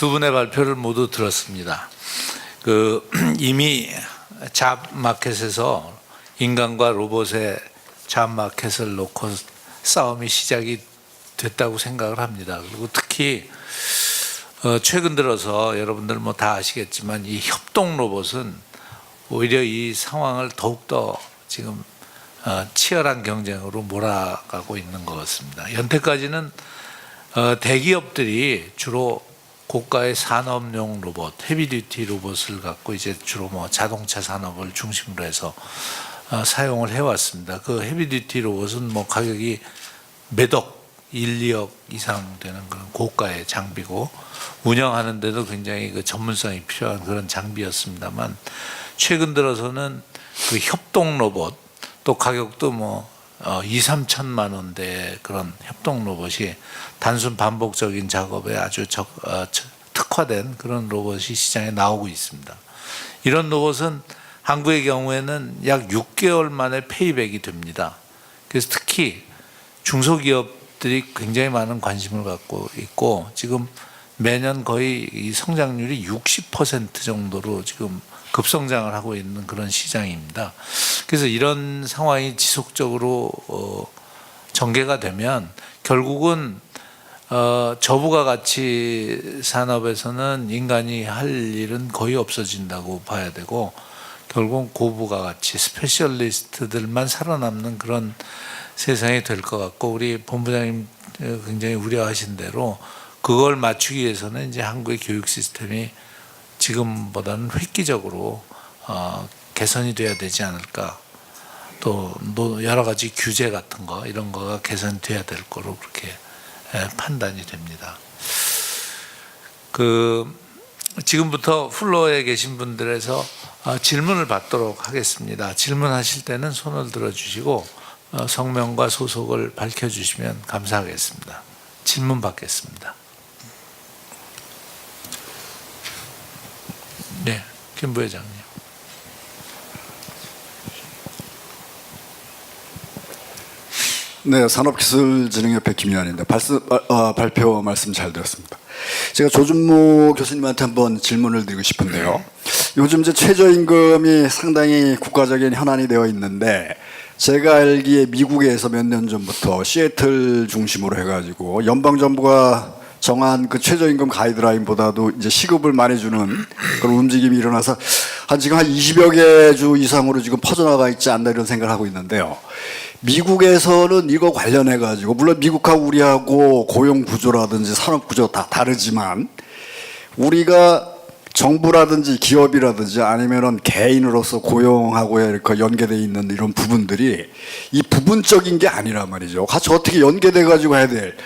두 분의 발표를 모두 들었습니다. 이미 잡 마켓에서 인간과 로봇의 잡 마켓을 놓고 싸움이 시작이 됐다고 생각을 합니다. 그리고 특히 최근 들어서 여러분들 뭐 다 아시겠지만 이 협동 로봇은 오히려 이 상황을 더욱더 지금 치열한 경쟁으로 몰아가고 있는 것 같습니다. 연태까지는 대기업들이 주로 고가의 산업용 로봇, 헤비듀티 로봇을 갖고 이제 주로 뭐 자동차 산업을 중심으로 해서 사용을 해왔습니다. 그 헤비듀티 로봇은 뭐 가격이 몇억, 1, 2억 이상 되는 그런 고가의 장비고 운영하는데도 굉장히 그 전문성이 필요한 그런 장비였습니다만 최근 들어서는 그 협동 로봇 또 가격도 뭐 2, 3천만 원대의 그런 협동 로봇이 단순 반복적인 작업에 아주 특화된 그런 로봇이 시장에 나오고 있습니다. 이런 로봇은 한국의 경우에는 약 6개월 만에 페이백이 됩니다. 그래서 특히 중소기업들이 굉장히 많은 관심을 갖고 있고 지금 매년 거의 이 성장률이 60% 정도로 지금 급성장을 하고 있는 그런 시장입니다. 그래서 이런 상황이 지속적으로 전개가 되면 결국은 저부가 가치 산업에서는 인간이 할 일은 거의 없어진다고 봐야 되고 결국은 고부가 가치 스페셜리스트들만 살아남는 그런 세상이 될 것 같고 우리 본부장님 굉장히 우려하신 대로 그걸 맞추기 위해서는 이제 한국의 교육 시스템이 지금보다는 획기적으로 개선이 돼야 되지 않을까. 또 여러 가지 규제 같은 거 이런 거가 개선돼야 될 거로 그렇게 판단이 됩니다. 지금부터 플로어에 계신 분들에서 질문을 받도록 하겠습니다. 질문하실 때는 손을 들어주시고 성명과 소속을 밝혀주시면 감사하겠습니다. 질문 받겠습니다. 네, 김 부회장님. 네, 산업기술진흥협회 김유한인데 발표 말씀 잘 들었습니다. 제가 조준모 교수님한테 한번 질문을 드리고 싶은데요. 요즘 이제 최저임금이 상당히 국가적인 현안이 되어 있는데 제가 알기에 미국에서 몇 년 전부터 시애틀 중심으로 해가지고 연방정부가 정한 그 최저임금 가이드라인보다도 이제 시급을 많이 주는 그런 움직임이 일어나서 지금 한 20여 개 주 이상으로 지금 퍼져나가 있지 않나 이런 생각을 하고 있는데요. 미국에서는 이거 관련해 가지고 물론 미국하고 우리하고 고용 구조라든지 산업 구조 다 다르지만 우리가 정부라든지 기업이라든지 아니면은 개인으로서 고용하고 이렇게 연계되어 있는 이런 부분들이 이 부분적인 게 아니란 말이죠. 같이 어떻게 연계돼 가지고 해야 될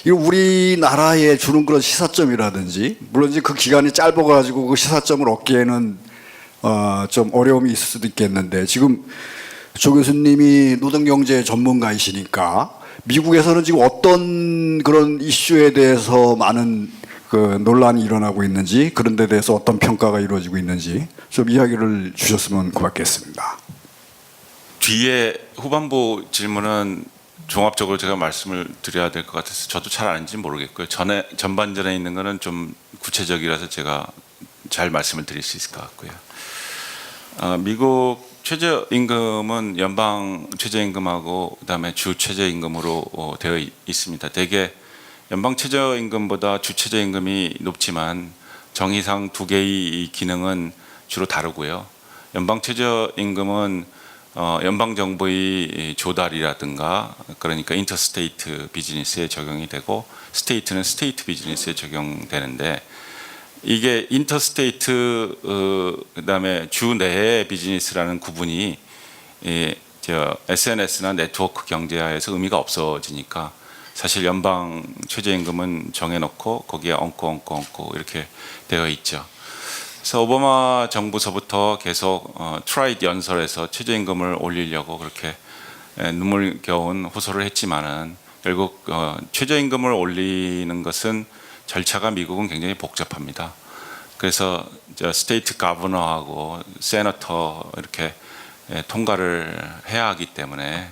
이 우리나라에 주는 그런 시사점이라든지 물론 이제 그 기간이 짧아 가지고 그 시사점을 얻기에는 좀 어려움이 있을 수도 있겠는데 지금 조 교수님이 노동경제 전문가이시니까 미국에서는 지금 어떤 그런 이슈에 대해서 많은 그 논란이 일어나고 있는지 그런 데 대해서 어떤 평가가 이루어지고 있는지 좀 이야기를 주셨으면 고맙겠습니다. 뒤에 후반부 질문은 종합적으로 제가 말씀을 드려야 될 것 같아서 저도 잘 아는지 모르겠고요. 전반전에 있는 거는 좀 구체적이라서 제가 잘 말씀을 드릴 수 있을 것 같고요. 미국 최저임금은 연방 최저임금하고 그다음에 주 최저임금으로 되어 있습니다. 대개 연방 최저임금보다 주 최저임금이 높지만 정의상 두 개의 기능은 주로 다르고요. 연방 최저임금은 연방 정부의 조달이라든가 그러니까 인터스테이트 비즈니스에 적용이 되고 스테이트는 스테이트 비즈니스에 적용되는데 이게 인터스테이트 그다음에 주 내의 비즈니스라는 구분이 SNS나 네트워크 경제화에서 의미가 없어지니까 사실 연방 최저임금은 정해놓고 거기에 얹고 이렇게 되어 있죠. 그래서 오바마 정부서부터 계속 트라이드 연설에서 최저임금을 올리려고 그렇게 눈물겨운 호소를 했지만은 결국 최저임금을 올리는 것은 절차가 미국은 굉장히 복잡합니다. 그래서 스테이트 가버너하고 세너터 이렇게 통과를 해야 하기 때문에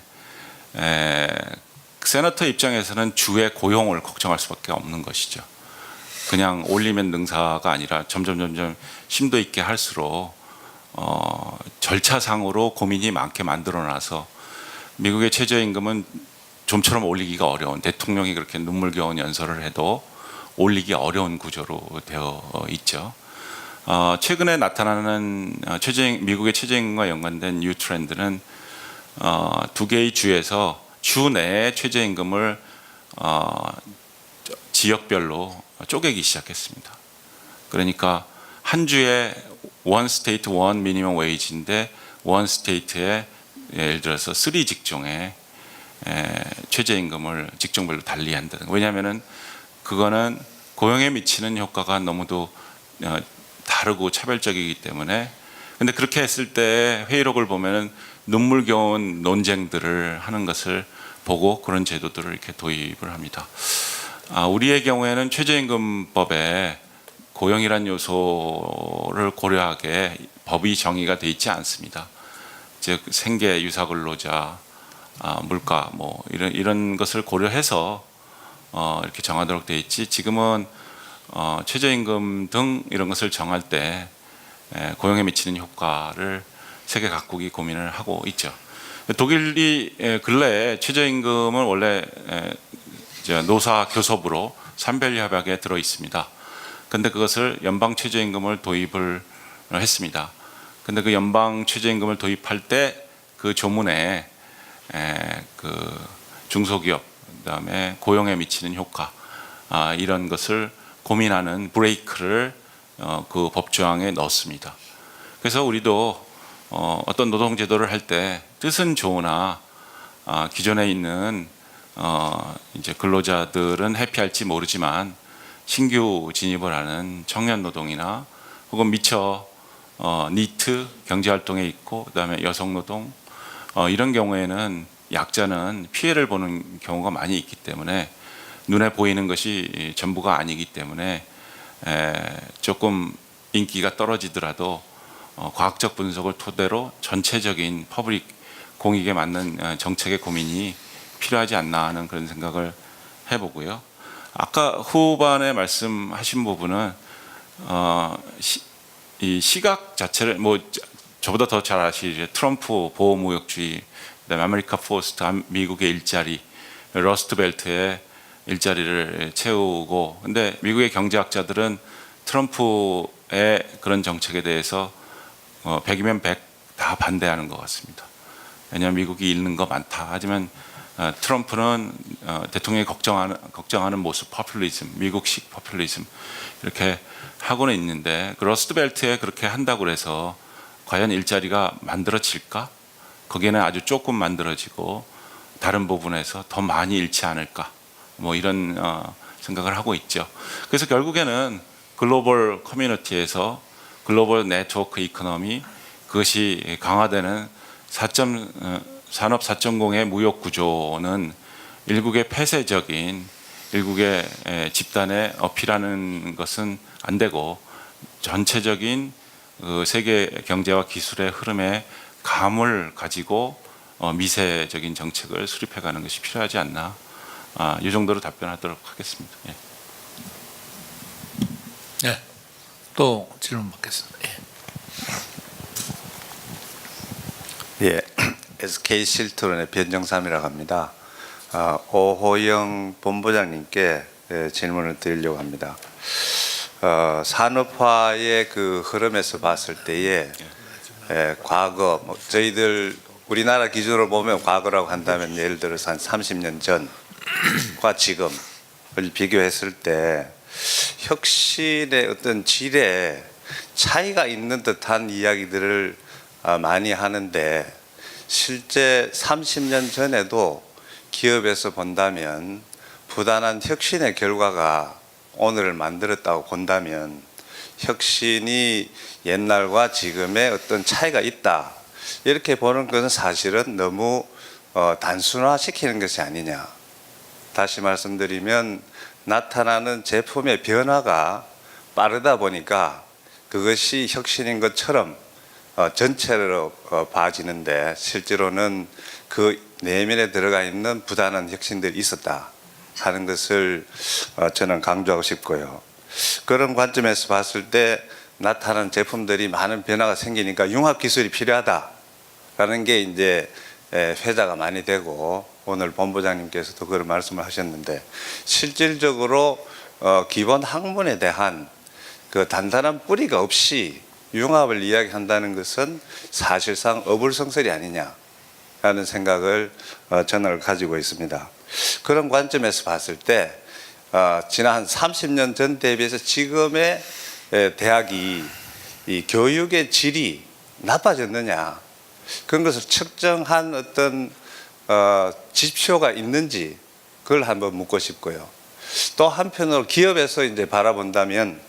세너터 입장에서는 주의 고용을 걱정할 수밖에 없는 것이죠. 그냥 올리면 능사가 아니라 점점 심도 있게 할수록 절차상으로 고민이 많게 만들어놔서 미국의 최저임금은 좀처럼 올리기가 어려운, 대통령이 그렇게 눈물겨운 연설을 해도 올리기 어려운 구조로 되어 있죠. 최근에 나타나는 미국의 최저임금과 연관된 뉴 트렌드는 두 개의 주에서 주 내에 최저임금을 지역별로 쪼개기 시작했습니다. 그러니까 한 주에 원 스테이트 원 미니멈 웨이지인데 원 스테이트에 예를 들어서 3 직종에 최저임금을 직종별로 달리 한다는 거예요. 왜냐하면은 그거는 고용에 미치는 효과가 너무도 다르고 차별적이기 때문에. 근데 그렇게 했을 때 회의록을 보면은 눈물겨운 논쟁들을 하는 것을 보고 그런 제도들을 이렇게 도입을 합니다. 우리의 경우에는 최저임금법에 고용이란 요소를 고려하게 법이 정의가 되어 있지 않습니다. 즉 생계, 유사근로자, 물가 뭐 이런 것을 고려해서 이렇게 정하도록 되어 있지. 지금은 최저임금 등 이런 것을 정할 때 고용에 미치는 효과를 세계 각국이 고민을 하고 있죠. 독일이 근래에 최저임금은 원래 노사 교섭으로 산별협약에 들어 있습니다. 근데 그것을 연방 최저임금을 도입을 했습니다. 근데 그 연방 최저임금을 도입할 때 그 조문에 그 중소기업, 그다음에 고용에 미치는 효과 이런 것을 고민하는 브레이크를 그 법조항에 넣었습니다. 그래서 우리도 어떤 노동제도를 할 때 뜻은 좋으나 기존에 있는 이제 근로자들은 해피할지 모르지만 신규 진입을 하는 청년 노동이나 혹은 미처 니트 경제활동에 있고 그다음에 여성 노동 이런 경우에는 약자는 피해를 보는 경우가 많이 있기 때문에 눈에 보이는 것이 전부가 아니기 때문에 조금 인기가 떨어지더라도 과학적 분석을 토대로 전체적인 퍼블릭 공익에 맞는 정책의 고민이 필요하지 않나 하는 그런 생각을 해보고요. 아까 후반에 말씀하신 부분은 이 시각 자체를 뭐 저보다 더 잘 아시죠. 트럼프 보호무역주의, 그다음에 아메리카 포스트, 미국의 일자리, 러스트벨트에 일자리를 채우고. 근데 미국의 경제학자들은 트럼프의 그런 정책에 대해서 100이면 100 다 반대하는 것 같습니다. 왜냐하면 미국이 잃는 거 많다. 하지만 트럼프는 대통령이 걱정하는 모습, 포퓰리즘, 미국식 포퓰리즘 이렇게 하고는 있는데 그 러스트벨트에 그렇게 한다고 해서 과연 일자리가 만들어질까? 거기에는 아주 조금 만들어지고 다른 부분에서 더 많이 잃지 않을까? 뭐 이런 생각을 하고 있죠. 그래서 결국에는 글로벌 커뮤니티에서 글로벌 네트워크 이코노미 그것이 강화되는 산업 4.0의 무역 구조는 일국의 폐쇄적인 일국의 집단에 어필하는 것은 안 되고 전체적인 그 세계 경제와 기술의 흐름에 감을 가지고 미세적인 정책을 수립해가는 것이 필요하지 않나. 이 정도로 답변하도록 하겠습니다. 예. 네. 또 질문 받겠습니다. 예. 예, SK 실트론의 변정삼이라고 합니다. 오호영 본부장님께 질문을 드리려고 합니다. 산업화의 그 흐름에서 봤을 때에 과거 저희들 우리나라 기준으로 보면 과거라고 한다면 예를 들어서 한 30년 전과 지금을 비교했을 때 혁신의 어떤 질에 차이가 있는 듯한 이야기들을 많이 하는데 실제 30년 전에도 기업에서 본다면 부단한 혁신의 결과가 오늘을 만들었다고 본다면 혁신이 옛날과 지금의 어떤 차이가 있다 이렇게 보는 것은 사실은 너무 단순화시키는 것이 아니냐. 다시 말씀드리면 나타나는 제품의 변화가 빠르다 보니까 그것이 혁신인 것처럼 전체로 봐지는데 실제로는 그 내면에 들어가 있는 부단한 혁신들이 있었다 하는 것을 저는 강조하고 싶고요. 그런 관점에서 봤을 때 나타나는 제품들이 많은 변화가 생기니까 융합 기술이 필요하다라는 게 이제 회자가 많이 되고 오늘 본부장님께서도 그런 말씀을 하셨는데 실질적으로 기본 학문에 대한 그 단단한 뿌리가 없이 융합을 이야기한다는 것은 사실상 어불성설이 아니냐라는 생각을 저는 가지고 있습니다. 그런 관점에서 봤을 때 지난 한 30년 전 대비해서 지금의 대학이 이 교육의 질이 나빠졌느냐 그런 것을 측정한 어떤 지표가 있는지 그걸 한번 묻고 싶고요. 또 한편으로 기업에서 이제 바라본다면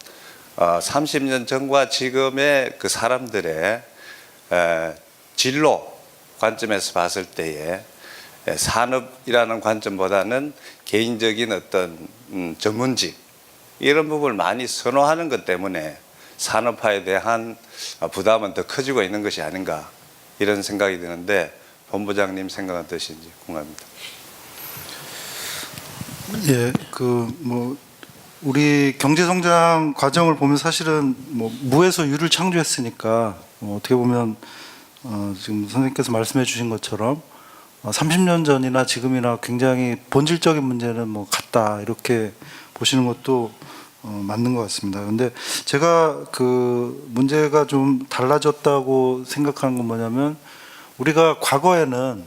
30년 전과 지금의 그 사람들의 진로 관점에서 봤을 때에 산업이라는 관점보다는 개인적인 어떤 전문직 이런 부분을 많이 선호하는 것 때문에 산업화에 대한 부담은 더 커지고 있는 것이 아닌가 이런 생각이 드는데 본부장님 생각은 어떠신지 궁금합니다. 예, 우리 경제 성장 과정을 보면 사실은 무에서 유를 창조했으니까 어떻게 보면 지금 선생님께서 말씀해 주신 것처럼 30년 전이나 지금이나 굉장히 본질적인 문제는 같다 이렇게 보시는 것도 맞는 것 같습니다. 근데 제가 그 문제가 좀 달라졌다고 생각하는 건 뭐냐면 우리가 과거에는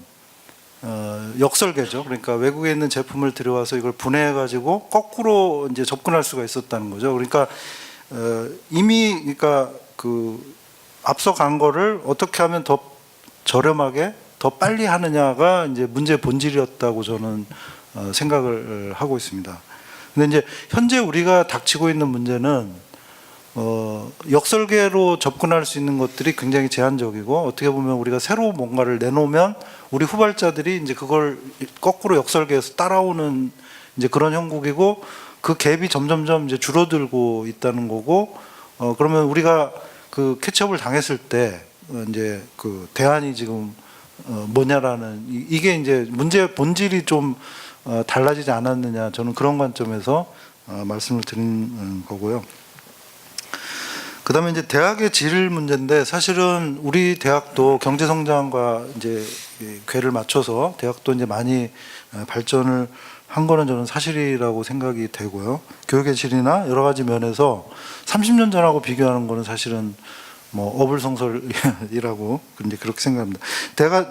역설계죠. 그러니까 외국에 있는 제품을 들여와서 이걸 분해해 가지고 거꾸로 이제 접근할 수가 있었다는 거죠. 그러니까 이미 그러니까 그 앞서간 거를 어떻게 하면 더 저렴하게 더 빨리 하느냐가 이제 문제의 본질이었다고 저는 생각을 하고 있습니다. 근데 이제 현재 우리가 닥치고 있는 문제는 역설계로 접근할 수 있는 것들이 굉장히 제한적이고 어떻게 보면 우리가 새로 뭔가를 내놓으면 우리 후발자들이 이제 그걸 거꾸로 역설계에서 따라오는 이제 그런 형국이고 그 갭이 점점점 이제 줄어들고 있다는 거고 그러면 우리가 그 캐치업을 당했을 때 이제 그 대안이 지금 뭐냐라는 이게 이제 문제의 본질이 좀 달라지지 않았느냐 저는 그런 관점에서 말씀을 드리는 거고요. 그다음에 이제 대학의 질 문제인데 사실은 우리 대학도 경제 성장과 이제 궤를 맞춰서 대학도 이제 많이 발전을 한 거는 저는 사실이라고 생각이 되고요. 교육의 질이나 여러 가지 면에서 30년 전하고 비교하는 거는 사실은 어불성설이라고 이제 그렇게 생각합니다.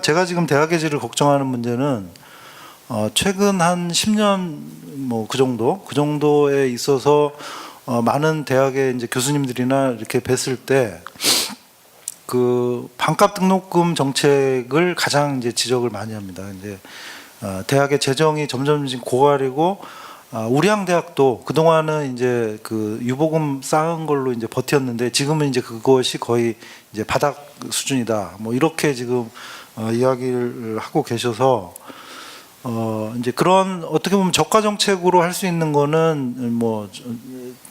제가 지금 대학의 질을 걱정하는 문제는 최근 한 10년 그 정도에 있어서 많은 대학의 이제 교수님들이나 이렇게 뵀을 때 그 반값 등록금 정책을 가장 이제 지적을 많이 합니다. 이제 대학의 재정이 점점 고갈이고 우량 대학도 그 동안은 이제 그 유보금 쌓은 걸로 이제 버텼는데 지금은 이제 그것이 거의 이제 바닥 수준이다. 이렇게 지금 이야기를 하고 계셔서 이제 그런 어떻게 보면 저가 정책으로 할 수 있는 거는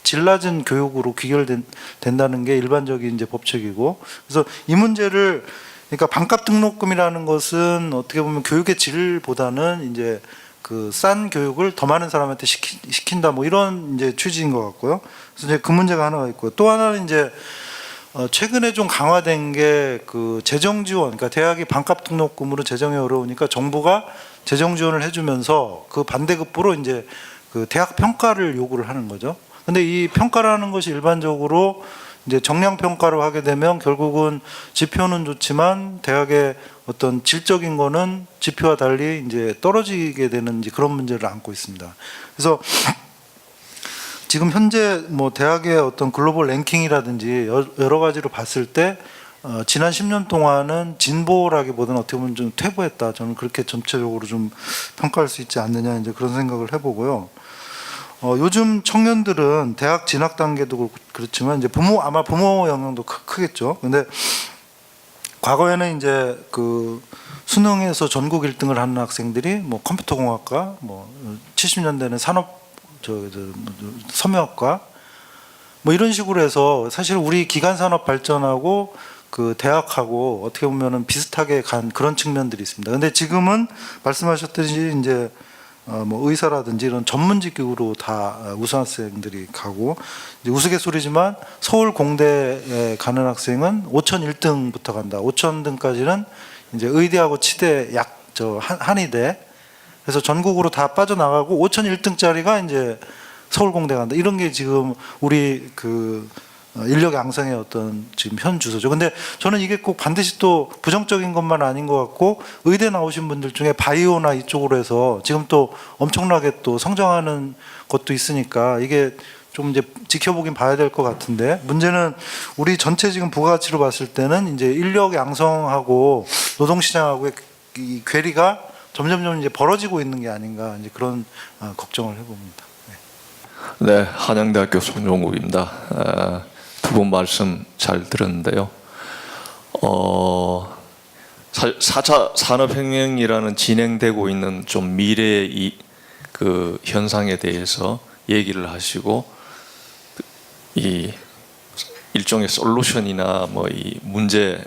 질 낮은 교육으로 귀결된다는 게 일반적인 이제 법칙이고 그래서 이 문제를 그러니까 반값 등록금이라는 것은 어떻게 보면 교육의 질보다는 이제 그 싼 교육을 더 많은 사람한테 시킨다 이런 이제 취지인 것 같고요. 그래서 이제 그 문제가 하나가 있고요. 또 하나는 이제 최근에 좀 강화된 게 그 재정 지원, 그러니까 대학이 반값 등록금으로 재정이 어려우니까 정부가 재정 지원을 해주면서 그 반대급부로 이제 그 대학 평가를 요구를 하는 거죠. 근데 이 평가라는 것이 일반적으로 이제 정량 평가를 하게 되면 결국은 지표는 좋지만 대학의 어떤 질적인 거는 지표와 달리 이제 떨어지게 되는 이제 그런 문제를 안고 있습니다. 그래서 지금 현재 대학의 어떤 글로벌 랭킹이라든지 여러 가지로 봤을 때 지난 10년 동안은 진보라기보다는 어떻게 보면 좀 퇴보했다. 저는 그렇게 전체적으로 좀 평가할 수 있지 않느냐 이제 그런 생각을 해보고요. 요즘 청년들은 대학 진학 단계도 그렇지만 이제 아마 부모 영향도 크겠죠. 근데 과거에는 이제 그 수능에서 전국 1등을 하는 학생들이 컴퓨터공학과 70년대는 섬유학과 이런 식으로 해서 사실 우리 기간 산업 발전하고 그 대학하고 어떻게 보면은 비슷하게 간 그런 측면들이 있습니다. 근데 지금은 말씀하셨듯이 이제 뭐 의사라든지 이런 전문직으로 다 우수학생들이 가고 이제 우스갯소리지만 서울 공대에 가는 학생은 5,001등부터 간다. 5,000등까지는 이제 의대하고 치대 한의대 그래서 전국으로 다 빠져나가고 5,001등짜리가 이제 서울공대 간다. 이런 게 지금 우리 그 인력 양성의 어떤 지금 현 주소죠. 근데 저는 이게 꼭 반드시 또 부정적인 것만 아닌 것 같고 의대 나오신 분들 중에 바이오나 이쪽으로 해서 지금 또 엄청나게 또 성장하는 것도 있으니까 이게 좀 이제 지켜보긴 봐야 될 것 같은데 문제는 우리 전체 지금 부가가치로 봤을 때는 이제 인력 양성하고 노동시장하고의 이 괴리가 점점점 이제 벌어지고 있는 게 아닌가 이제 그런 걱정을 해봅니다. 네, 한양대학교 손종국입니다. 두 분 말씀 잘 들었는데요. 4차 산업혁명이라는 진행되고 있는 좀 미래의 그 현상에 대해서 얘기를 하시고 이 일종의 솔루션이나 뭐 이 문제에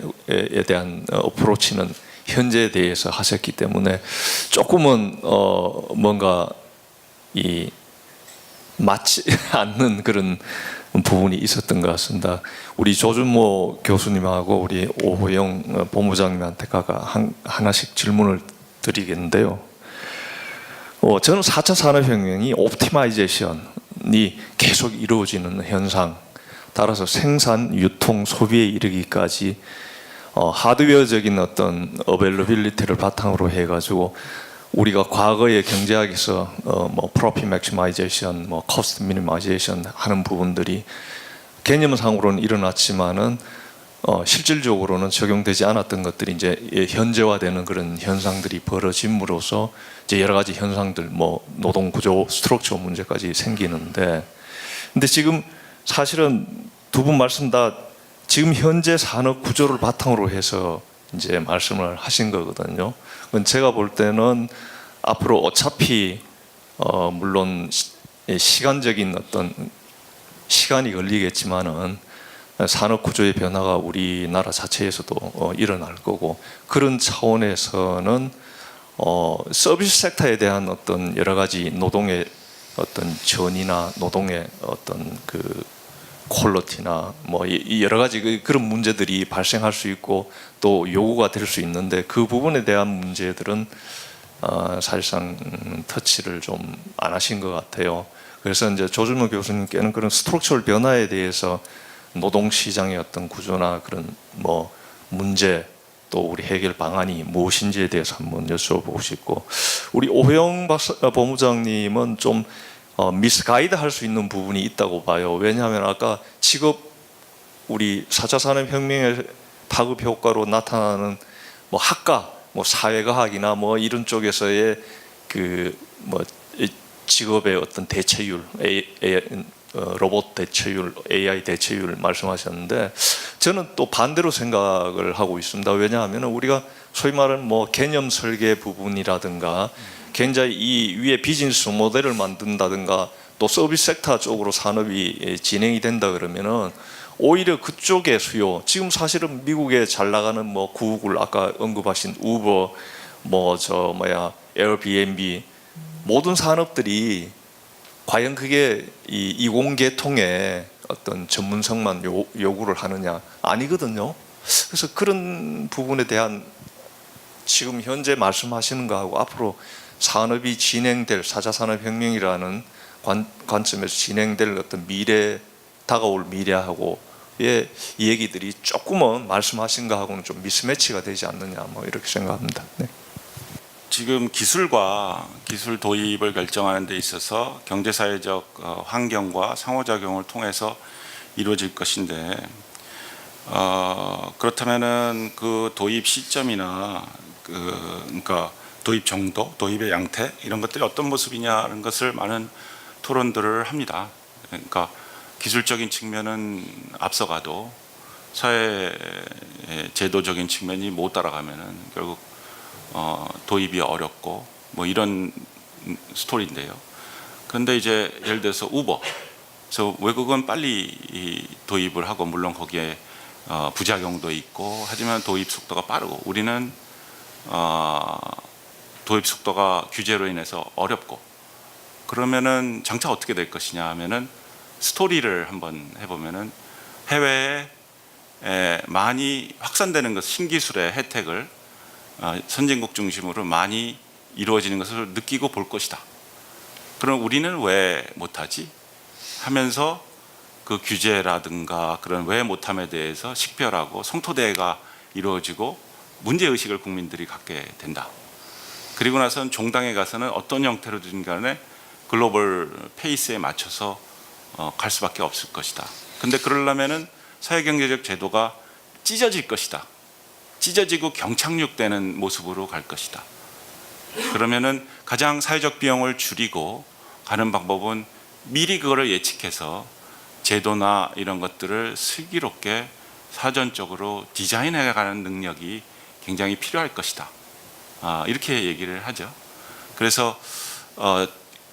대한 어프로치는 현재에 대해서 하셨기 때문에 조금은 뭔가 이 맞지 않는 그런 부분이 있었던 것 같습니다. 우리 조준모 교수님하고 우리 오호영 본부장님한테 하나씩 질문을 드리겠는데요. 저는 4차 산업혁명이 옵티마이제이션이 계속 이루어지는 현상, 따라서 생산, 유통, 소비에 이르기까지 하드웨어적인 어떤 어벨러빌리티를 바탕으로 해가지고 우리가 과거의 경제학에서 뭐 프로핏 맥시마이제이션, 뭐 코스트 미니마이제이션 하는 부분들이 개념상으로는 일어났지만은 실질적으로는 적용되지 않았던 것들이 이제 현재화되는 그런 현상들이 벌어짐으로써 이제 여러 가지 현상들, 뭐 노동 구조, 스트럭처 문제까지 생기는데, 근데 지금 사실은 두 분 말씀 다 지금 현재 산업 구조를 바탕으로 해서 이제 말씀을 하신 거거든요. 제가 볼 때는 앞으로 어차피 물론 시간적인 어떤 시간이 걸리겠지만은 산업 구조의 변화가 우리나라 자체에서도 일어날 거고, 그런 차원에서는 서비스 섹터에 대한 어떤 여러 가지 노동의 어떤 전이나 노동의 어떤 그 퀄리티나 뭐 여러 가지 그런 문제들이 발생할 수 있고 또 요구가 될 수 있는데, 그 부분에 대한 문제들은 사실상 터치를 좀 안 하신 것 같아요. 그래서 이제 조준모 교수님께는 그런 스트럭처럴 변화에 대해서 노동 시장의 어떤 구조나 그런 뭐 문제 또 우리 해결 방안이 무엇인지에 대해서 한번 여쭤보고 싶고, 우리 오호영 본부장님은 좀 미스가이드 할 수 있는 부분이 있다고 봐요. 왜냐하면 아까 직업 우리 4차 산업혁명의 파급 효과로 나타나는 뭐 학과, 뭐 사회과학이나 뭐 이런 쪽에서의 그 뭐 직업의 어떤 대체율, 로봇 대체율, AI 대체율 말씀하셨는데, 저는 또 반대로 생각을 하고 있습니다. 왜냐하면 우리가 소위 말하는 뭐 개념 설계 부분이라든가 굉장히 이 위에 비즈니스 모델을 만든다든가 또 서비스 섹터 쪽으로 산업이 진행이 된다 그러면은 오히려 그쪽의 수요, 지금 사실은 미국에 잘 나가는 뭐 구글, 아까 언급하신 우버, 뭐 에어비앤비, 모든 산업들이 과연 그게 이 이공계통의 어떤 전문성만 요구를 하느냐? 아니거든요. 그래서 그런 부분에 대한 지금 현재 말씀하시는 거하고 앞으로 산업이 진행될 4차 산업혁명이라는 관점에서 진행될 어떤 다가올 미래하고의 이 얘기들이 조금은 말씀하신 거하고는 좀 미스매치가 되지 않느냐, 뭐 이렇게 생각합니다. 네. 지금 기술과 기술 도입을 결정하는 데 있어서 경제사회적 환경과 상호작용을 통해서 이루어질 것인데, 그렇다면은 그 도입 시점이나 그러니까 도입 정도, 도입의 양태 이런 것들이 어떤 모습이냐는 것을 많은 토론들을 합니다. 그러니까 기술적인 측면은 앞서가도 사회 제도적인 측면이 못 따라가면은 결국 도입이 어렵고 뭐 이런 스토리인데요. 그런데 이제 예를 들어서 우버, 그래서 외국은 빨리 도입을 하고 물론 거기에 부작용도 있고 하지만 도입 속도가 빠르고, 우리는 도입 속도가 규제로 인해서 어렵고 그러면은 장차 어떻게 될 것이냐 하면은 스토리를 한번 해보면은 해외에 많이 확산되는 것 신기술의 혜택을 선진국 중심으로 많이 이루어지는 것을 느끼고 볼 것이다. 그럼 우리는 왜 못하지? 하면서 그 규제라든가 그런 왜 못함에 대해서 식별하고 성토대가 이루어지고 문제의식을 국민들이 갖게 된다. 그리고 나서는 종당에 가서는 어떤 형태로든 간에 글로벌 페이스에 맞춰서 갈 수밖에 없을 것이다. 근데 그러려면은 사회경제적 제도가 찢어질 것이다. 찢어지고 경착륙되는 모습으로 갈 것이다. 그러면은 가장 사회적 비용을 줄이고 가는 방법은 미리 그거를 예측해서 제도나 이런 것들을 슬기롭게 사전적으로 디자인해 가는 능력이 굉장히 필요할 것이다. 이렇게 얘기를 하죠. 그래서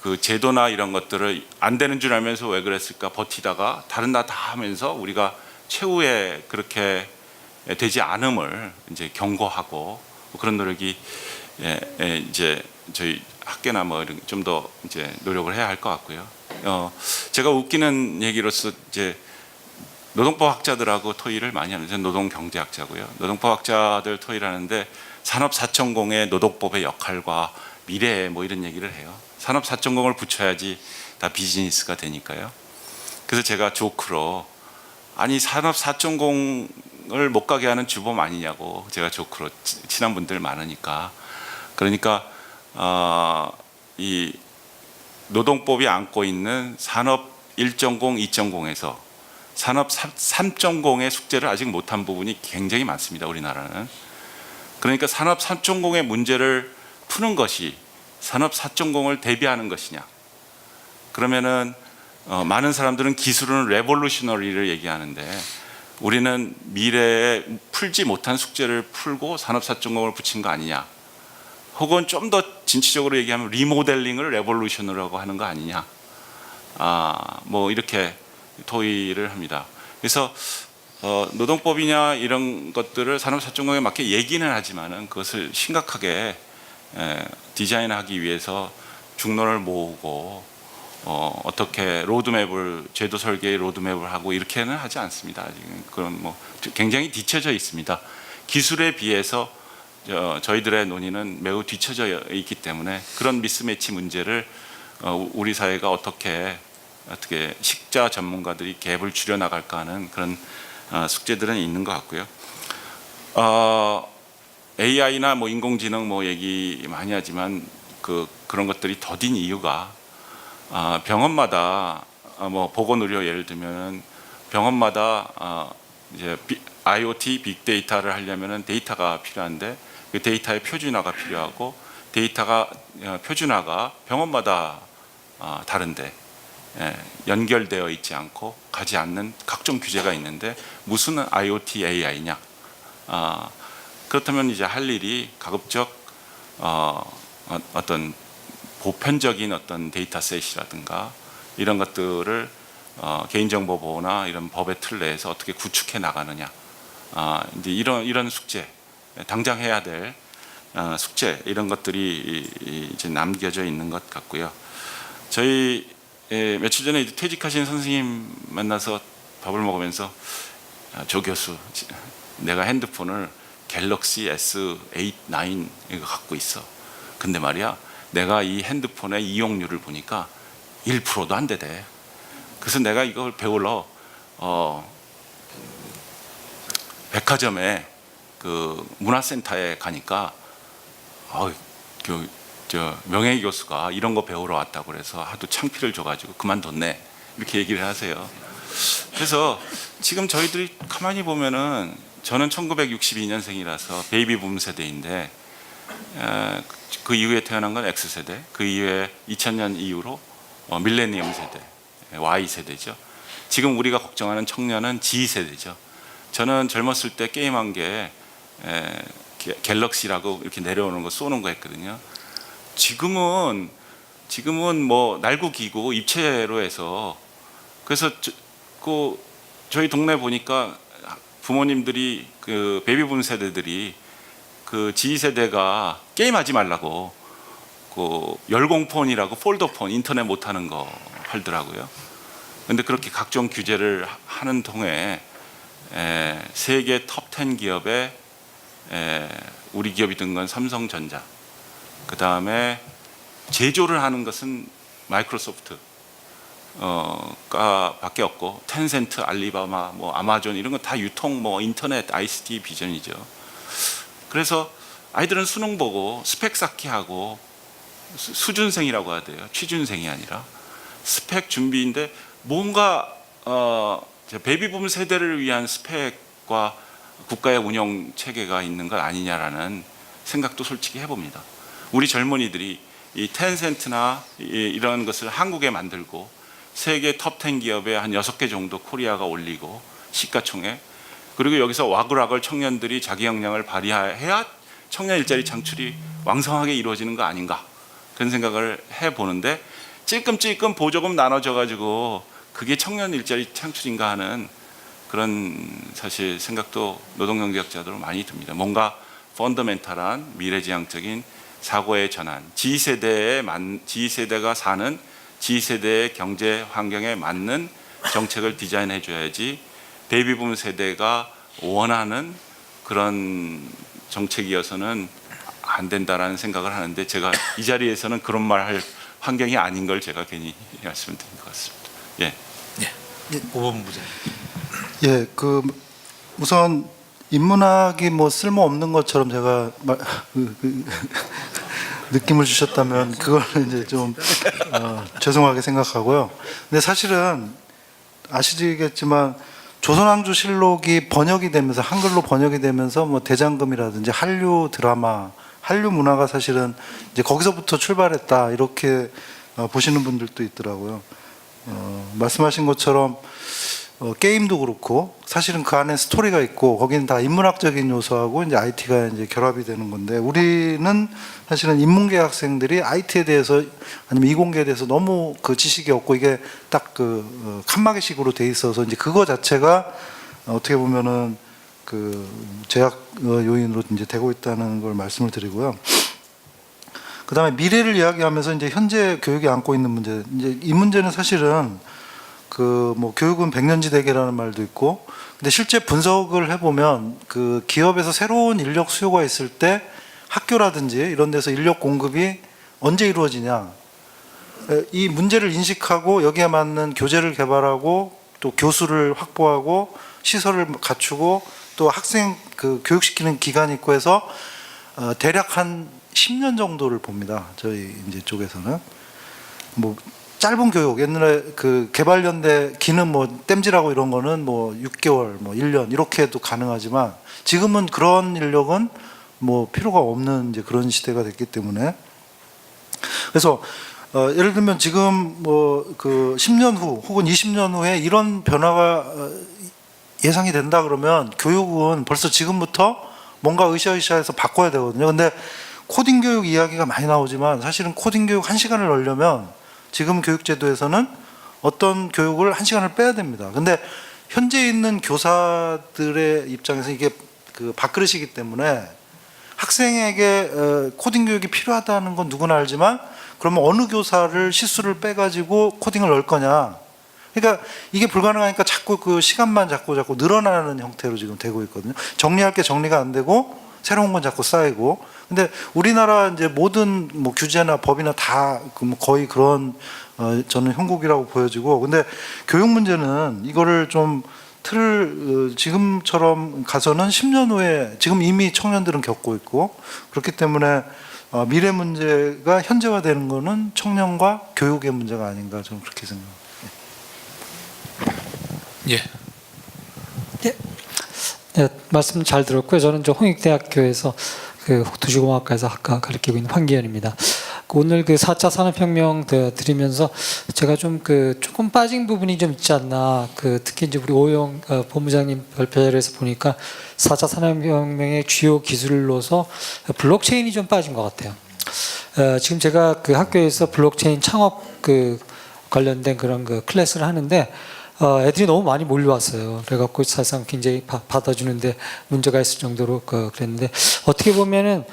그 제도나 이런 것들을 안 되는 줄 알면서 왜 그랬을까 버티다가 다른 다 하면서 우리가 최후에 그렇게 되지 않음을 이제 경고하고 그런 노력이 이제 저희 학계나 뭐 좀 더 이제 노력을 해야 할 것 같고요. 제가 웃기는 얘기로서 이제 노동법 학자들하고 토의를 많이 하면서 노동경제학자고요. 노동법 학자들 토의를 하는데 산업 4.0의 노동법의 역할과 미래 뭐 이런 얘기를 해요. 산업 4.0을 붙여야지 다 비즈니스가 되니까요. 그래서 제가 조크로 아니 산업 4.0을 못 가게 하는 주범 아니냐고 제가 조크로 친한 분들 많으니까 그러니까 이 노동법이 안고 있는 산업 1.0, 2.0에서 산업 3.0의 숙제를 아직 못한 부분이 굉장히 많습니다. 우리나라는. 그러니까 산업 3.0의 문제를 푸는 것이 산업 4.0을 대비하는 것이냐. 그러면은 많은 사람들은 기술은 레볼루셔너리를 얘기하는데 우리는 미래에 풀지 못한 숙제를 풀고 산업 4.0을 붙인 거 아니냐. 혹은 좀 더 진취적으로 얘기하면 리모델링을 레볼루션이라고 하는 거 아니냐. 뭐 이렇게 토의를 합니다. 그래서 노동법이냐 이런 것들을 산업 4.0에 맞게 얘기는 하지만은 그것을 심각하게 디자인하기 위해서 중론을 모으고 어떻게 로드맵을 제도 설계의 로드맵을 하고 이렇게는 하지 않습니다. 아직은 그런 뭐 굉장히 뒤처져 있습니다. 기술에 비해서 저희들의 논의는 매우 뒤처져 있기 때문에 그런 미스매치 문제를 우리 사회가 어떻게 식자 전문가들이 갭을 줄여 나갈까 하는 그런 숙제들은 있는 것 같고요. AI나 뭐 인공지능 뭐 얘기 많이 하지만 그런 것들이 더딘 이유가 병원마다 뭐 보건의료 예를 들면 병원마다 이제 IoT 빅데이터를 하려면은 데이터가 필요한데 그 데이터의 표준화가 필요하고 데이터가 표준화가 병원마다 다른데 연결되어 있지 않고 가지 않는 각종 규제가 있는데 무슨 IoT AI냐? 그렇다면 이제 할 일이 가급적 어떤 보편적인 어떤 데이터셋이라든가 이런 것들을 개인정보 보호나 이런 법의 틀 내에서 어떻게 구축해 나가느냐. 이제 이런 숙제, 당장 해야 될 숙제 이런 것들이 이제 남겨져 있는 것 같고요. 저희 며칠 전에 퇴직하신 선생님 만나서 밥을 먹으면서 조 교수, 내가 핸드폰을 갤럭시 S8, 9 이거 갖고 있어. 근데 말이야, 내가 이 핸드폰의 이용률을 보니까 1%도 안 되대. 그래서 내가 이걸 배우러 백화점에 그 문화센터에 가니까 저 명예 교수가 이런 거 배우러 왔다고 그래서 하도 창피를 줘가지고 그만뒀네 이렇게 얘기를 하세요. 그래서 지금 저희들이 가만히 보면은 저는 1962년생이라서 베이비붐 세대인데 그 이후에 태어난 건 X세대, 그 이후에 2000년 이후로 밀레니엄 세대, Y세대죠. 지금 우리가 걱정하는 청년은 G세대죠. 저는 젊었을 때 게임한 게 갤럭시라고 이렇게 내려오는 거 쏘는 거 했거든요. 지금은 뭐 날구 기구 입체로 해서 그래서 저희 동네 보니까 부모님들이 그 베이비붐 세대들이 그 G세대가 게임하지 말라고 그 열공폰이라고 폴더폰 인터넷 못하는 거 팔더라고요. 근데 그렇게 각종 규제를 하는 통에 세계 톱10 기업에 우리 기업이 든 건 삼성전자, 그 다음에 제조를 하는 것은 마이크로소프트 가 밖에 없고, 텐센트, 알리바마, 뭐 아마존 이런 거 다 유통, 뭐 인터넷, ICT 비전이죠. 그래서 아이들은 수능 보고 스펙 쌓기 하고, 수준생이라고 하대요. 취준생이 아니라 스펙 준비인데, 뭔가 베이비붐 세대를 위한 스펙과 국가의 운영 체계가 있는 것 아니냐라는 생각도 솔직히 해봅니다. 우리 젊은이들이 이 텐센트나 이런 것을 한국에 만들고 세계 톱10 기업에 한 6개 정도 코리아가 올리고 시가총액, 그리고 여기서 와글와글 청년들이 자기 역량을 발휘해야 청년 일자리 창출이 왕성하게 이루어지는 거 아닌가, 그런 생각을 해보는데, 찔끔찔끔 보조금 나눠져 가지고 그게 청년 일자리 창출인가 하는 그런 사실 생각도 노동경제학자들은 많이 듭니다. 뭔가 펀더멘탈한 미래지향적인 사고의 전환, G세대가 사는 G세대의 경제 환경에 맞는 정책을 디자인해 줘야지 베이비붐 세대가 원하는 그런 정책이어서는 안 된다라는 생각을 하는데, 제가 이 자리에서는 그런 말 할 환경이 아닌 걸 제가 괜히 말씀드린 것 같습니다. 예. 오본부장. 예, 그 우선 인문학이 뭐 쓸모 없는 것처럼 제가 느낌을 주셨다면 그걸 이제 좀 죄송하게 생각하고요. 근데 사실은 아시겠지만 조선왕조실록이 번역이 되면서, 한글로 번역이 되면서 뭐 대장금이라든지 한류 드라마, 한류 문화가 사실은 이제 거기서부터 출발했다, 이렇게 보시는 분들도 있더라고요. 말씀하신 것처럼 게임도 그렇고 사실은 그 안에 스토리가 있고, 거기는 다 인문학적인 요소하고 이제 IT가 이제 결합이 되는 건데, 우리는 사실은 인문계 학생들이 IT에 대해서 아니면 이공계에 대해서 너무 그 지식이 없고, 이게 딱 그 칸막이식으로 돼 있어서 이제 그거 자체가 어떻게 보면은 그 제약 요인으로 이제 되고 있다는 걸 말씀을 드리고요. 그 다음에 미래를 이야기하면서 이제 현재 교육이 안고 있는 문제, 이제 이 문제는 사실은 그 뭐 교육은 백년지대계라는 말도 있고, 근데 실제 분석을 해보면 그 기업에서 새로운 인력 수요가 있을 때 학교라든지 이런 데서 인력 공급이 언제 이루어지냐, 이 문제를 인식하고 여기에 맞는 교재를 개발하고 또 교수를 확보하고 시설을 갖추고 또 학생 그 교육시키는 기관이 있고 해서 대략 한 10년 정도를 봅니다. 저희 이제 쪽에서는 뭐 짧은 교육, 옛날에 그 개발연대 기능 뭐 땜질하고 이런 거는 뭐 6개월, 뭐 1년 이렇게 해도 가능하지만, 지금은 그런 인력은 뭐 필요가 없는 이제 그런 시대가 됐기 때문에, 그래서 예를 들면 지금 뭐 그 10년 후 혹은 20년 후에 이런 변화가 예상이 된다 그러면 교육은 벌써 지금부터 뭔가 으쌰으쌰해서 바꿔야 되거든요. 근데 코딩 교육 이야기가 많이 나오지만, 사실은 코딩 교육 1시간을 넣으려면 지금 교육제도에서는 어떤 교육을 1시간을 빼야 됩니다. 근데 현재 있는 교사들의 입장에서 이게 그 밥그릇이기 때문에 학생에게 코딩 교육이 필요하다는 건 누구나 알지만, 그러면 어느 교사를 실수를 빼가지고 코딩을 넣을 거냐. 그러니까 이게 불가능하니까 자꾸 그 시간만 자꾸 늘어나는 형태로 지금 되고 있거든요. 정리할 게 정리가 안 되고 새로운 건 자꾸 쌓이고. 근데 우리나라 이제 모든 뭐 규제나 법이나 다 거의 그런 저는 형국이라고 보여지고, 근데 교육 문제는 이거를 좀 틀을 지금처럼 가서는 10년 후에 지금 이미 청년들은 겪고 있고, 그렇기 때문에 미래 문제가 현재화되는 거는 청년과 교육의 문제가 아닌가, 저는 그렇게 생각합니다. 예. 네. 네, 말씀 잘 들었고요. 저는 저 홍익대학교에서 그 도시공학과에서 학과 가르치고 있는 황기현입니다. 오늘 그 4차 산업혁명 들으면서 제가 좀 그 조금 빠진 부분이 좀 있지 않나. 그 특히 이제 우리 오영 본부장님 발표에서 보니까 4차 산업혁명의 주요 기술로서 블록체인이 좀 빠진 것 같아요. 지금 제가 그 학교에서 블록체인 창업 그 관련된 그런 그 클래스를 하는데, 애들이 너무 많이 몰려왔어요. 그래갖고 사실상 굉장히 받아주는데 문제가 있을 정도로 그랬는데 어떻게 보면은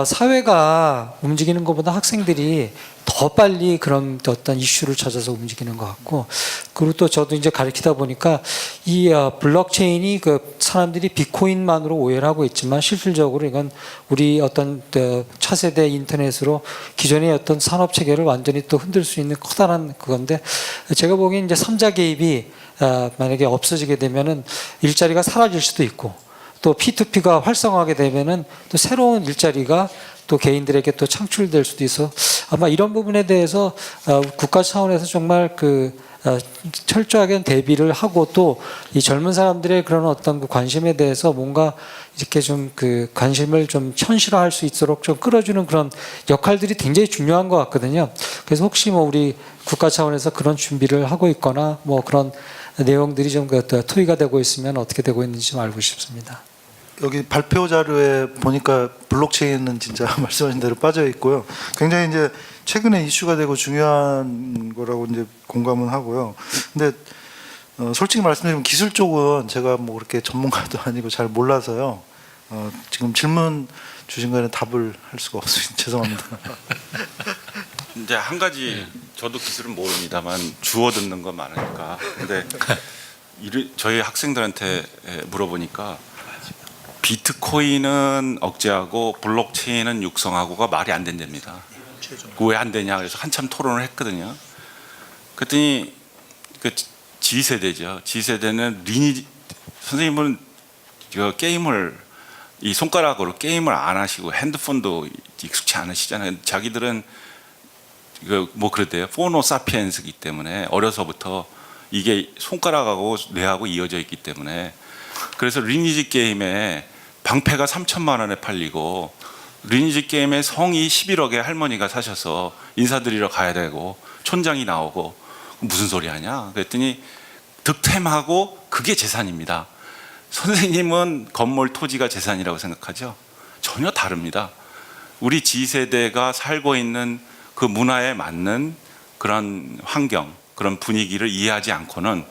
사회가 움직이는 것보다 학생들이 더 빨리 그런 어떤 이슈를 찾아서 움직이는 것 같고, 그리고 또 저도 이제 가르치다 보니까 이 블록체인이 그 사람들이 비트코인만으로 오해를 하고 있지만 실질적으로 이건 우리 어떤 차세대 인터넷으로 기존의 어떤 산업 체계를 완전히 또 흔들 수 있는 커다란 그건데, 제가 보기엔 이제 3자 개입이 만약에 없어지게 되면은 일자리가 사라질 수도 있고, 또 P2P가 활성화하게 되면은 또 새로운 일자리가 또 개인들에게 또 창출될 수도 있어. 아마 이런 부분에 대해서 국가 차원에서 정말 철저하게 대비를 하고, 또 이 젊은 사람들의 그런 어떤 그 관심에 대해서 뭔가 이렇게 좀 그 관심을 좀 현실화할 수 있도록 좀 끌어주는 그런 역할들이 굉장히 중요한 것 같거든요. 그래서 혹시 뭐 우리 국가 차원에서 그런 준비를 하고 있거나 뭐 그런 내용들이 좀 토의가 되고 있으면 어떻게 되고 있는지 좀 알고 싶습니다. 여기 발표 자료에 보니까 블록체인은 진짜 말씀하신 대로 빠져 있고요. 굉장히 이제 최근에 이슈가 되고 중요한 거라고 이제 공감은 하고요. 근데 솔직히 말씀드리면 기술 쪽은 제가 뭐 그렇게 전문가도 아니고 잘 몰라서요. 지금 질문 주신 거에는 답을 할 수가 없어요. 죄송합니다. 이제 한 가지 저도 기술은 모릅니다만 주워 듣는 거 많으니까. 근데 저희 학생들한테 물어보니까 비트코인은 억제하고 블록체인은 육성하고가 말이 안 된답니다. 왜 안 되냐 그래서 한참 토론을 했거든요. 그랬더니 그 G세대죠. G세대는 선생님은 게임을 이 손가락으로 게임을 안 하시고 핸드폰도 익숙치 않으시잖아요. 자기들은 뭐 그랬대요. 포노 사피엔스이기 때문에 어려서부터 이게 손가락하고 뇌하고 이어져 있기 때문에, 그래서 리니지 게임에 방패가 3천만 원에 팔리고 리니지 게임에 성이 11억에 할머니가 사셔서 인사드리러 가야 되고 촌장이 나오고 무슨 소리 하냐 그랬더니 득템하고 그게 재산입니다. 선생님은 건물 토지가 재산이라고 생각하죠? 전혀 다릅니다. 우리 G세대가 살고 있는 그 문화에 맞는 그런 환경, 그런 분위기를 이해하지 않고는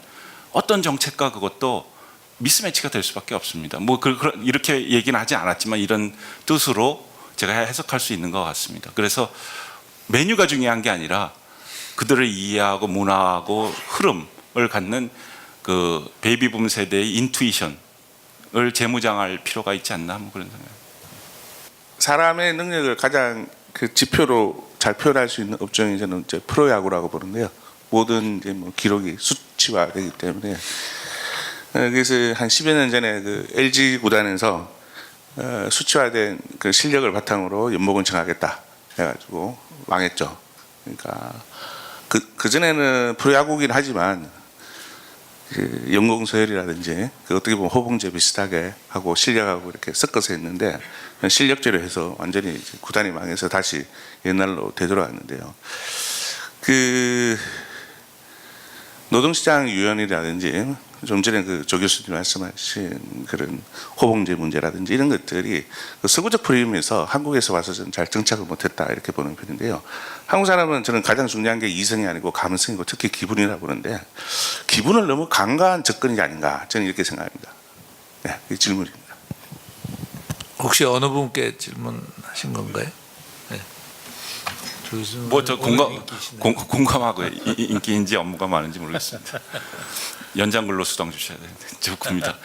어떤 정책과 그것도 미스매치가 될 수밖에 없습니다. 뭐 이렇게 얘기는 하지 않았지만 이런 뜻으로 제가 해석할 수 있는 것 같습니다. 그래서 메뉴가 중요한 게 아니라 그들을 이해하고 문화하고 흐름을 갖는 그 베이비붐 세대의 인투이션을 재무장할 필요가 있지 않나 뭐 그런 생각. 사람의 능력을 가장 그 지표로 잘 표현할 수 있는 업종이 저는 이제 프로야구라고 보는데요. 모든 이제 뭐 기록이 수치화되기 때문에. 그래서 한 10여 년 전에 그 LG 구단에서 수치화된 그 실력을 바탕으로 연봉을 정하겠다 해가지고 망했죠. 그러니까 그 전에는 프로야구긴 하지만 그 연공 서열이라든지 그 어떻게 보면 호봉제 비슷하게 하고 실력하고 이렇게 섞어서 했는데 실력제로 해서 완전히 이제 구단이 망해서 다시 옛날로 되돌아왔는데요. 그 노동시장 유연이라든지 좀 전에 그 조 교수님 말씀하신 그런 호봉제 문제라든지 이런 것들이 그 서구적 프레임에서 한국에서 와서 저는 잘 정착을 못했다 이렇게 보는 편인데요. 한국 사람은 저는 가장 중요한 게 이성이 아니고 감성이고 특히 기분이라고 보는데 기분을 너무 강가한 접근이 아닌가 저는 이렇게 생각합니다. 네, 이 질문입니다. 혹시 어느 분께 질문하신 건가요? 네. 뭐저 공감하고 인기인지 업무가 많은지 모르겠습니다. 연장 근로수당 주셔야 되는데 좋습니다.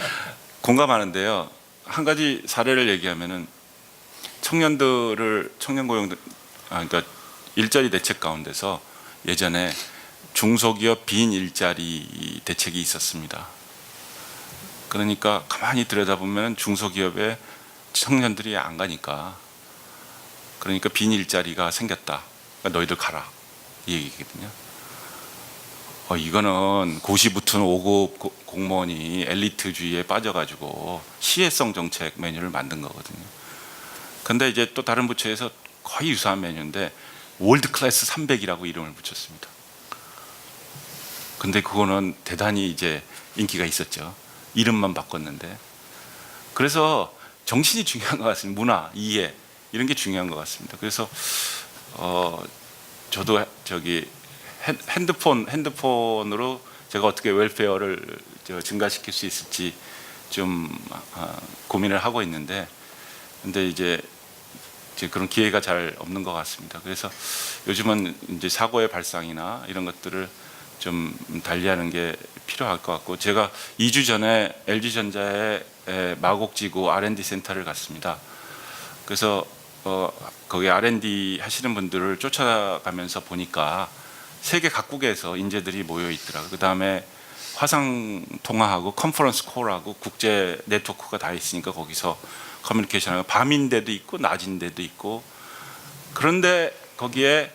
공감하는데요. 한 가지 사례를 얘기하면은 청년 고용 그러니까 일자리 대책 가운데서 예전에 중소기업 빈 일자리 대책이 있었습니다. 그러니까 가만히 들여다보면 중소기업에 청년들이 안 가니까 그러니까 빈 일자리가 생겼다. 그러니까 너희들 가라 이 얘기거든요. 이거는 고시 붙은 5급 공무원이 엘리트주의에 빠져가지고 시혜성 정책 메뉴를 만든 거거든요. 근데 이제 또 다른 부처에서 거의 유사한 메뉴인데 월드 클래스 300이라고 이름을 붙였습니다. 근데 그거는 대단히 이제 인기가 있었죠. 이름만 바꿨는데. 그래서 정신이 중요한 것 같습니다. 문화, 이해 이런 게 중요한 것 같습니다. 그래서 저도 저기 핸드폰으로 제가 어떻게 웰페어를 증가시킬 수 있을지 좀 고민을 하고 있는데, 근데 이제 그런 기회가 잘 없는 것 같습니다. 그래서 요즘은 이제 사고의 발상이나 이런 것들을 좀 달리하는 게 필요할 것 같고, 제가 2주 전에 LG전자의 마곡지구 R&D 센터를 갔습니다. 그래서 거기 R&D 하시는 분들을 쫓아가면서 보니까 세계 각국에서 인재들이 모여 있더라고요. 그 다음에 화상 통화하고 컨퍼런스 콜하고 국제 네트워크가 다 있으니까 거기서 커뮤니케이션하고 밤인데도 있고 낮인데도 있고, 그런데 거기에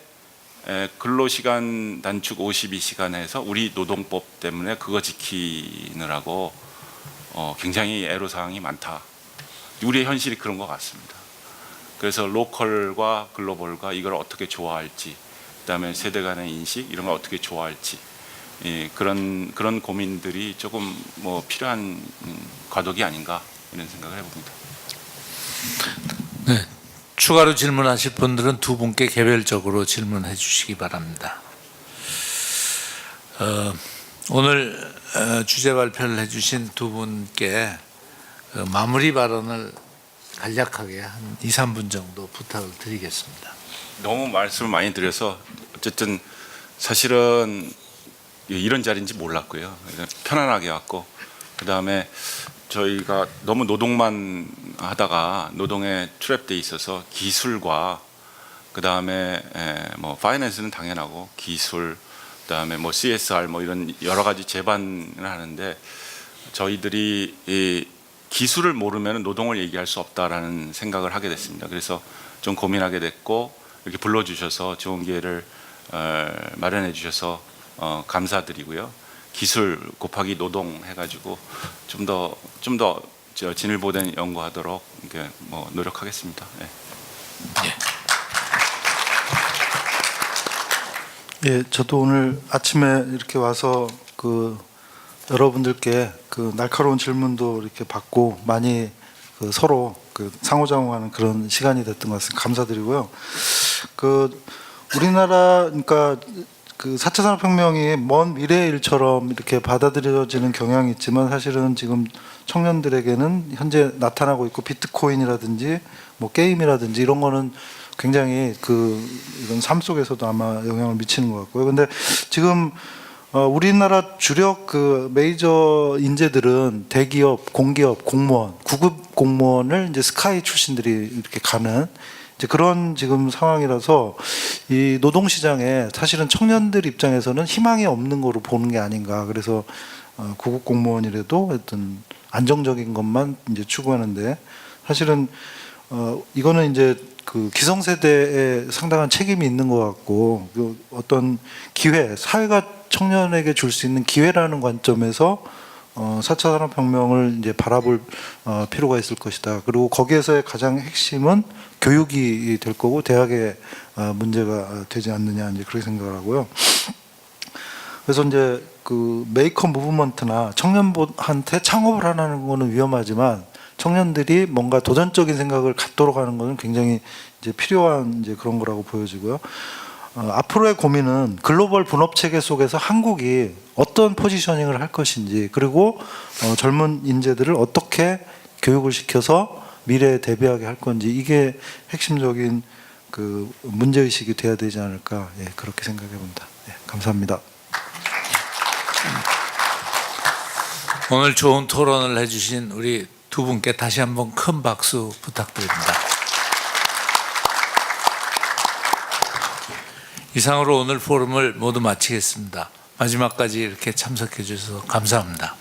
근로시간 단축 52시간에서 우리 노동법 때문에 그거 지키느라고 굉장히 애로사항이 많다. 우리의 현실이 그런 것 같습니다. 그래서 로컬과 글로벌과 이걸 어떻게 조화할지, 그다음에 세대 간의 인식 이런 걸 어떻게 조화할지, 그런 고민들이 조금 뭐 필요한 과도기 아닌가 이런 생각을 해봅니다. 네. 추가로 질문하실 분들은 두 분께 개별적으로 질문해 주시기 바랍니다. 오늘 주제 발표를 해주신 두 분께 마무리 발언을 간략하게 한 2, 3분 정도 부탁을 드리겠습니다. 너무 말씀을 많이 드려서 어쨌든 사실은 이런 자리인지 몰랐고요. 편안하게 왔고, 그다음에 저희가 너무 노동만 하다가 노동에 트랩돼 있어서 기술과 그다음에 뭐 파이낸스는 당연하고 기술, 그다음에 뭐 CSR 뭐 이런 여러 가지 제반을 하는데, 저희들이 이 기술을 모르면 노동을 얘기할 수 없다라는 생각을 하게 됐습니다. 그래서 좀 고민하게 됐고, 이렇게 불러주셔서 좋은 기회를 마련해 주셔서 감사드리고요. 기술 곱하기 노동 해가지고 좀 더 진일보된 연구하도록 이렇게 뭐 노력하겠습니다. 네. 예, 저도 오늘 아침에 이렇게 와서 그 여러분들께 그 날카로운 질문도 이렇게 받고 많이 그 서로 그 상호작용하는 그런 시간이 됐던 것 같습니다. 감사드리고요. 그 우리나라 그러니까 그 4차 산업혁명이 먼 미래의 일처럼 이렇게 받아들여지는 경향이 있지만, 사실은 지금 청년들에게는 현재 나타나고 있고, 비트코인이라든지 뭐 게임이라든지 이런 거는 굉장히 이런 삶 속에서도 아마 영향을 미치는 것 같고요. 근데 지금 우리나라 주력 그 메이저 인재들은 대기업, 공기업, 공무원, 구급 공무원을 이제 스카이 출신들이 이렇게 가는 이제 그런 지금 상황이라서, 이 노동시장에 사실은 청년들 입장에서는 희망이 없는 거로 보는 게 아닌가. 그래서 구급 공무원이라도 어떤 안정적인 것만 이제 추구하는데, 사실은 이거는 이제 그 기성세대에 상당한 책임이 있는 것 같고, 그 어떤 기회, 사회가 청년에게 줄 수 있는 기회라는 관점에서 4차 산업혁명을 이제 바라볼 필요가 있을 것이다. 그리고 거기에서의 가장 핵심은 교육이 될 거고, 대학의 문제가 되지 않느냐, 이제 그렇게 생각하고요. 그래서 이제 그 메이커 무브먼트나 청년한테 창업을 하는 거는 위험하지만, 청년들이 뭔가 도전적인 생각을 갖도록 하는 것은 굉장히 이제 필요한 이제 그런 거라고 보여지고요. 앞으로의 고민은 글로벌 분업 체계 속에서 한국이 어떤 포지셔닝을 할 것인지, 그리고 젊은 인재들을 어떻게 교육을 시켜서 미래에 대비하게 할 건지, 이게 핵심적인 그 문제 의식이 돼야 되지 않을까, 예, 그렇게 생각해 봅니다. 예, 감사합니다. 오늘 좋은 토론을 해주신 우리 두 분께 다시 한번 큰 박수 부탁드립니다. 이상으로 오늘 포럼을 모두 마치겠습니다. 마지막까지 이렇게 참석해 주셔서 감사합니다.